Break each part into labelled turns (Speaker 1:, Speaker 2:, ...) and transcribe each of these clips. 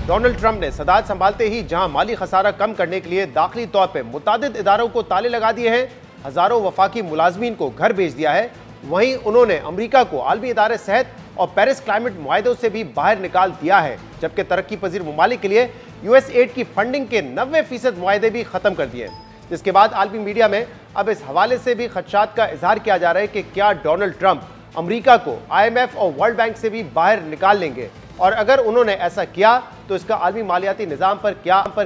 Speaker 1: Donald Trump ने सदारत संभालते ही जहां माली खसारा कम करने के लिए दाखिली तौर पर मुतादिद इदारों को ताले लगा दिए हैं, हजारों वफाकी मुलाजमीन को घर भेज दिया है, वहीं उन्होंने अमेरिका को आलमी इदारे सेहत और पेरिस क्लाइमेट मुआहदों से भी बाहर निकाल दिया है, जबकि तरक्की पजीर ममालिक के लिए यूएस एड की फंडिंग के 90% मुआहदे भी खत्म कर दिए। जिसके बाद आलमी मीडिया में अब इस हवाले से भी खदशात का इजहार किया जा रहा है कि क्या डोनाल्ड ट्रंप अमेरिका को IMF और वर्ल्ड बैंक से भी बाहर निकाल लेंगे, और अगर उन्होंने ऐसा किया तो इसका आलमी मालियाती निज़ाम पर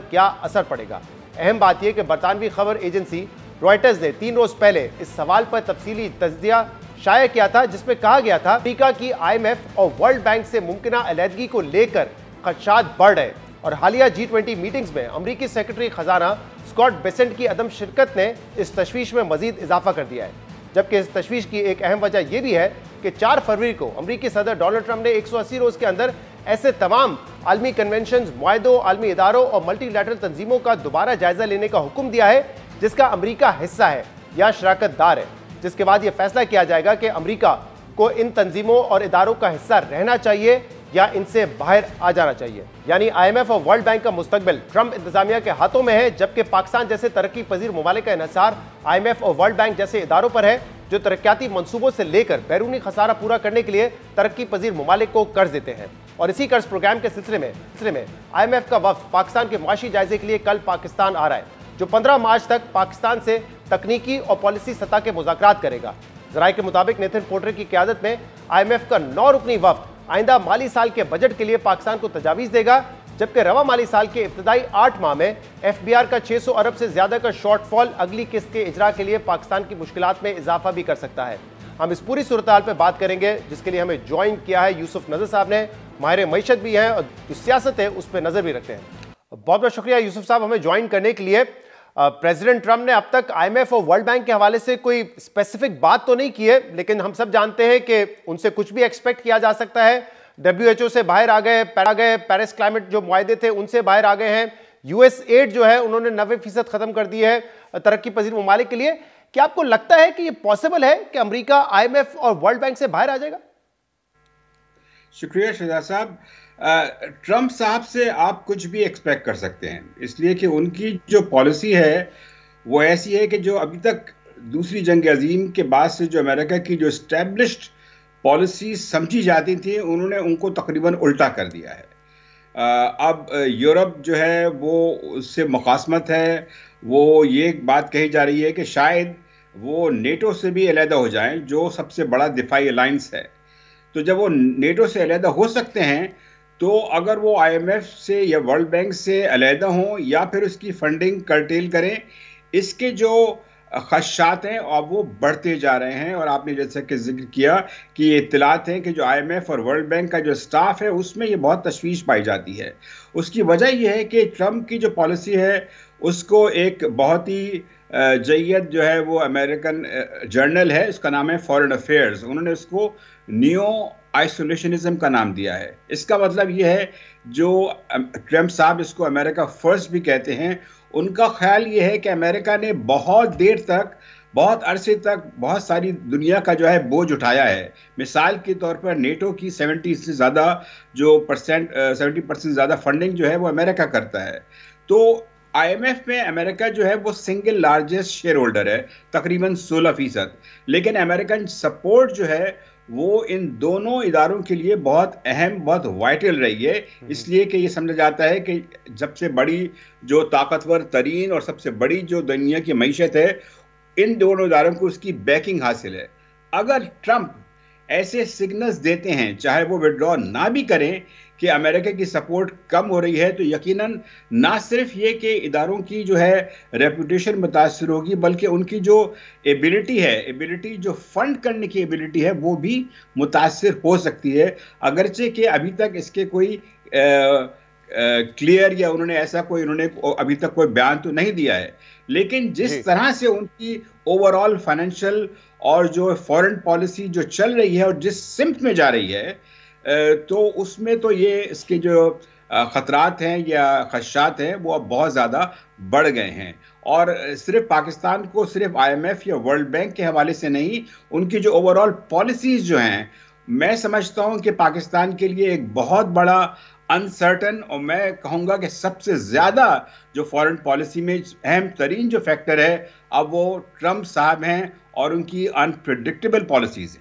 Speaker 1: क्या असर पड़ेगा। अहम बात यह कि बरतानवी खबर एजेंसी रॉयटर्स ने 3 रोज पहले इस सवाल पर तफसीली तज्जिया शाया किया था, जिसमें कहा गया था अमेरिका की IMF और वर्ल्ड बैंक से मुमकिन अलहदगी को लेकर खदशात बढ़ रहे, और हालिया G20 मीटिंग्स में अमरीकी सेक्रेटरी खजाना स्कॉट बेसेंट की अदम शिरकत ने इस तशवीश में मजीद इजाफा कर दिया है। जबकि इस तशवीश की एक अहम वजह यह भी है कि 4 फरवरी को अमरीकी सदर डोनाल्ड ट्रंप ने 180 रोज के अंदर ऐसे तमाम आलमी कन्वेंशन, मुआहदों, आलमी इदारों और मल्टीलैटरल तंजीमों का दोबारा जायजा लेने का हुक्म दिया है, जिसका अमरीका हिस्सा है या शराकतदार है, जिसके बाद यह फैसला किया जाएगा कि अमरीका को इन तंजीमों और इदारों का हिस्सा रहना चाहिए या इनसे बाहर आ जाना चाहिए। यानी IMF और वर्ल्ड बैंक का मुस्तकबिल ट्रंप इंतजामिया के हाथों में है, जबकि पाकिस्तान जैसे तरक्की पजीर ममालिक का इन्हिसार IMF और वर्ल्ड बैंक जैसे इदारों पर है, जो तरक्याती मंसूबों से लेकर बैरूनी खसारा पूरा करने के लिए तरक्की पजीर ममालिक को कर्ज देते हैं। और इसी कर्ज प्रोग्राम के सिलसिले में IMF का वफ्द पाकिस्तान के मुआशी जायजे के लिए कल पाकिस्तान आ रहा है, जो 15 मार्च तक पाकिस्तान से तकनीकी और पॉलिसी सतह के मुज़ाकरात करेगा। ज़राए के मुताबिक नेथन पोर्टर की क़यादत में IMF का 9 रुकनी वफ्द आइंदा माली साल के बजट के लिए पाकिस्तान को तजावीज़ देगा, जबकि रवा माली साल के इब्तदाई 8 माह में FBR का 600 अरब से ज्यादा का शॉर्टफॉल अगली किस्त के इजरा के लिए पाकिस्तान की मुश्किलात में इजाफा भी कर सकता है। हम इस पूरी सूरत हाल पर बात करेंगे, जिसके लिए हमें ज्वाइन किया है यूसुफ नजर साहब ने, माहिर मईशत भी हैं और जो सियासत है उस पर नजर भी रखते हैं। बहुत बहुत शुक्रिया यूसुफ साहब हमें ज्वाइन करने के लिए। प्रेसिडेंट ट्रंप ने अब तक IMF और वर्ल्ड बैंक के हवाले से कोई स्पेसिफिक बात तो नहीं की है, लेकिन हम सब जानते हैं कि उनसे कुछ भी एक्सपेक्ट किया जा सकता है। WHO से बाहर आ गए, पेरिस क्लाइमेट जो मुआहदे थे उनसे बाहर आ गए हैं, यूएस एड जो है उन्होंने 90% खत्म कर दी है तरक्की पजीर ममालिक के लिए। क्या आपको लगता है कि ये पॉसिबल है कि अमेरिका IMF और वर्ल्ड बैंक से बाहर आ जाएगा?
Speaker 2: शुक्रिया शहजाद साहब। ट्रंप साहब से आप कुछ भी एक्सपेक्ट कर सकते हैं, इसलिए कि उनकी जो पॉलिसी है वो ऐसी है कि जो अभी तक दूसरी जंग अजीम के बाद से जो अमेरिका की जो एस्टेब्लिश्ड पॉलिसी समझी जाती थी, उन्होंने उनको तकरीबन उल्टा कर दिया है। अब यूरोप जो है वो उससे मुखासमत है, वो ये बात कही जा रही है कि शायद वो नेटो से भी अलहदा हो जाएं, जो सबसे बड़ा दिफाई अलायंस है। तो जब वो नेटो से अलहदा हो सकते हैं, तो अगर वो IMF से या वर्ल्ड बैंक से अलहदा हों या फिर उसकी फंडिंग कर्टेल करें, इसके जो खदशात हैं और वो बढ़ते जा रहे हैं। और आपने जैसे कि जिक्र किया कि ये इत्तलात हैं कि जो IMF और वर्ल्ड बैंक का जो स्टाफ है उसमें ये बहुत तशवीश पाई जाती है। उसकी वजह यह है कि ट्रंप की जो पॉलिसी है उसको एक बहुत ही जय्यद जो है वो अमेरिकन जर्नल है, उसका नाम है फॉरेन अफेयर्स, उन्होंने उसको नियो आइसोलेशनिज्म का नाम दिया है। इसका मतलब ये है, जो ट्रंप साहब इसको अमेरिका फर्स्ट भी कहते हैं, उनका ख्याल ये है कि अमेरिका ने बहुत देर तक, बहुत अरसे तक बहुत सारी दुनिया का जो है बोझ उठाया है। मिसाल के तौर पर नेटो की 70 से ज़्यादा जो 70% ज़्यादा फंडिंग जो है वो अमेरिका करता है। तो IMF में अमेरिका जो है वो सिंगल लार्जेस्ट शेयर होल्डर है, तकरीबन 16%। लेकिन अमेरिकन सपोर्ट जो है वो इन दोनों इदारों के लिए बहुत अहम, बहुत वाइटल रही है, इसलिए कि ये समझा जाता है कि सबसे बड़ी जो ताकतवर तरीन और सबसे बड़ी जो दुनिया की मईशत है, इन दोनों इदारों को उसकी बैकिंग हासिल है। अगर ट्रंप ऐसे सिग्नल्स देते हैं, चाहे वो विड्रॉ ना भी करें, कि अमेरिका की सपोर्ट कम हो रही है, तो यकीनन ना सिर्फ ये कि इदारों की जो है रेपुटेशन मुतासर होगी, बल्कि उनकी जो एबिलिटी जो फंड करने की एबिलिटी है वो भी मुतासर हो सकती है। अगरचे कि अभी तक इसके कोई क्लियर या उन्होंने अभी तक कोई बयान तो नहीं दिया है, लेकिन जिस तरह से उनकी ओवरऑल फाइनेंशियल और जो फॉरेन पॉलिसी जो चल रही है और जिस सिम्त में जा रही है, तो उसमें तो ये इसके जो खतरात हैं या खदशात हैं वो अब बहुत ज़्यादा बढ़ गए हैं। और सिर्फ पाकिस्तान को सिर्फ IMF या वर्ल्ड बैंक के हवाले से नहीं, उनकी जो ओवरऑल पॉलिसीज़ जो हैं, मैं समझता हूं कि पाकिस्तान के लिए एक बहुत बड़ा अनसर्टन, और मैं कहूंगा कि सबसे ज्यादा जो फॉरेन पॉलिसी में अहम तरीन जो फैक्टर है अब वो ट्रंप साहब हैं और उनकी अनप्रिडिक्टेबल पॉलिसीज हैं।